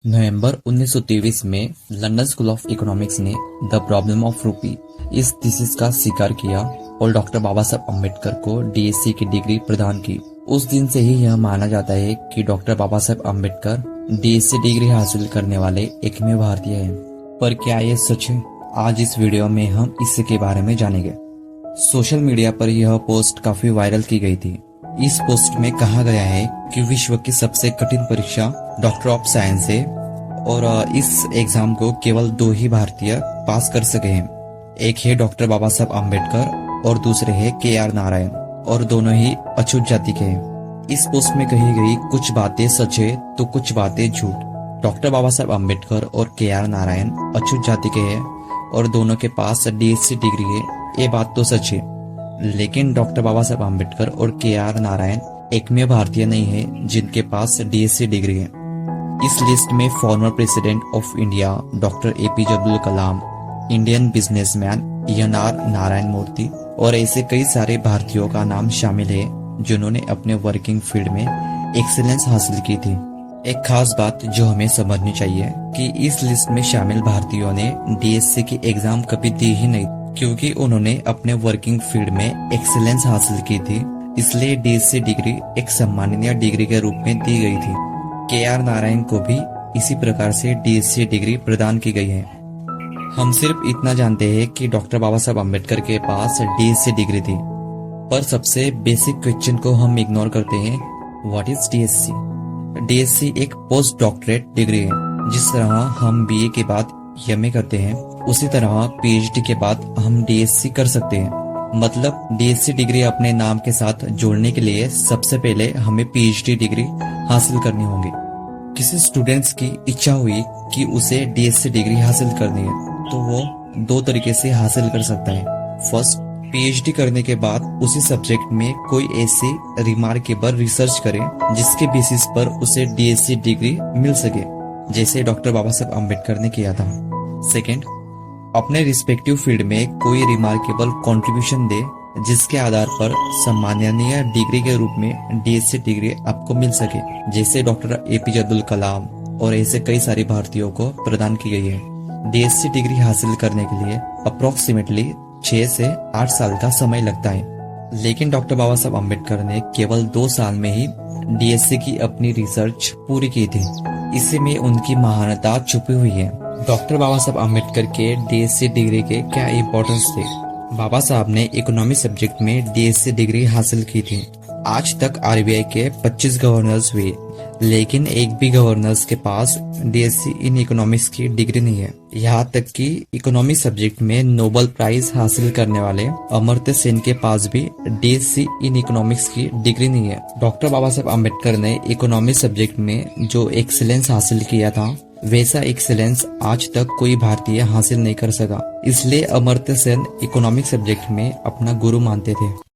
नवंबर 1923 में London school of economics ने the problem of रूपी इस थीसिस का स्वीकार किया और डॉक्टर बाबा साहब अम्बेडकर को डीएससी की डिग्री प्रदान की। उस दिन से ही यह माना जाता है कि डॉक्टर बाबा साहब अम्बेडकर डीएससी डिग्री हासिल करने वाले एकमेव भारतीय हैं। पर क्या ये सच है? आज इस वीडियो में हम इसके बारे में जानेंगे। सोशल मीडिया पर यह पोस्ट काफी वायरल की गई थी। इस पोस्ट में कहा गया है कि विश्व की सबसे कठिन परीक्षा डॉक्टर ऑफ साइंस है और इस एग्जाम को केवल 2 ही भारतीय पास कर सके हैं। एक है डॉक्टर बाबा साहब अम्बेडकर और दूसरे है KR नारायण और दोनों ही अछूत जाति के हैं। इस पोस्ट में कही गई कुछ बातें सच है तो कुछ बातें झूठ। डॉक्टर बाबा साहब अम्बेडकर और KR नारायण अछूत जाति के हैं और दोनों के पास डीएससी डिग्री है, ये बात तो सच है। लेकिन डॉक्टर बाबा साहब अम्बेडकर और KR नारायण एकमेव भारतीय नहीं है जिनके पास डीएससी डिग्री है। इस लिस्ट में former president of India doctor APJ Abdul Kalam, Indian businessman NR Narayana Murthy और ऐसे कई सारे भारतीयों का नाम शामिल है जिन्होंने अपने वर्किंग फील्ड में एक्सीलेंस हासिल की थी। एक खास बात जो हमें समझनी चाहिए कि इस लिस्ट में शामिल भारतीयों ने डीएससी की एग्जाम कभी दी ही नहीं, क्योंकि उन्होंने अपने वर्किंग फील्ड में एक्सीलेंस हासिल की थी। इसलिए डीएससी डिग्री एक सम्माननीय डिग्री के रूप में दी गई थी। KR नारायण को भी इसी प्रकार से डीएससी डिग्री प्रदान की गई है। हम सिर्फ इतना जानते हैं कि डॉक्टर बाबा साहब अम्बेडकर के पास डीएससी डिग्री थी, पर सबसे बेसिक क्वेश्चन को हम इग्नोर करते हैं। What is DSC? डीएससी एक पोस्ट डॉक्टरेट डिग्री है। जिस तरह हम BA के बाद MA करते हैं, उसी तरह PhD के बाद हम डीएससी कर सकते हैं। मतलब डीएससी डिग्री अपने नाम के साथ जोड़ने के लिए सबसे पहले हमें PhD डिग्री हासिल करनी होगी। किसी स्टूडेंट्स की इच्छा हुई कि उसे डीएससी डिग्री हासिल करनी है तो वो 2 तरीके से हासिल कर सकता है। फर्स्ट, PhD करने के बाद उसी सब्जेक्ट में कोई ऐसी रिमार्केबल रिसर्च करे जिसके बेसिस पर उसे डीएससी डिग्री मिल सके, जैसे डॉक्टर बाबा साहब अम्बेडकर ने किया था। सेकेंड, अपने रिस्पेक्टिव फील्ड में कोई रिमार्केबल कंट्रीब्यूशन दे जिसके आधार पर सम्माननीय डिग्री के रूप में डीएससी डिग्री आपको मिल सके, जैसे डॉक्टर APJ अब्दुल कलाम और ऐसे कई सारे भारतीयों को प्रदान की गई है। डीएससी डिग्री हासिल करने के लिए अप्रोक्सीमेटली 6 से 8 साल का समय लगता है, लेकिन डॉक्टर बाबा साहब अम्बेडकर ने केवल 2 साल में ही डीएससी की अपनी रिसर्च पूरी की थी। इसी में उनकी महानता छुपी हुई है। डॉक्टर बाबा साहब अम्बेडकर के डीएससी डिग्री के क्या इम्पोर्टेंस थे? बाबा साहब ने इकोनॉमी सब्जेक्ट में डीएससी डिग्री हासिल की थी। आज तक RBI के 25 गवर्नर्स हुए, लेकिन एक भी गवर्नर्स के पास डीएससी इन इकोनॉमिक्स की डिग्री नहीं है। यहाँ तक कि इकोनॉमी सब्जेक्ट में नोबेल प्राइज हासिल करने वाले अमर्त्य सेन के पास भी डीएससी इन इकोनॉमिक्स की डिग्री नहीं है। डॉक्टर बाबा साहब अम्बेडकर ने इकोनॉमी सब्जेक्ट में जो एक्सीलेंस हासिल किया था, वैसा एक्सीलेंस आज तक कोई भारतीय हासिल नहीं कर सका। इसलिए अमर्त्य सेन इकोनॉमिक सब्जेक्ट में अपना गुरु मानते थे।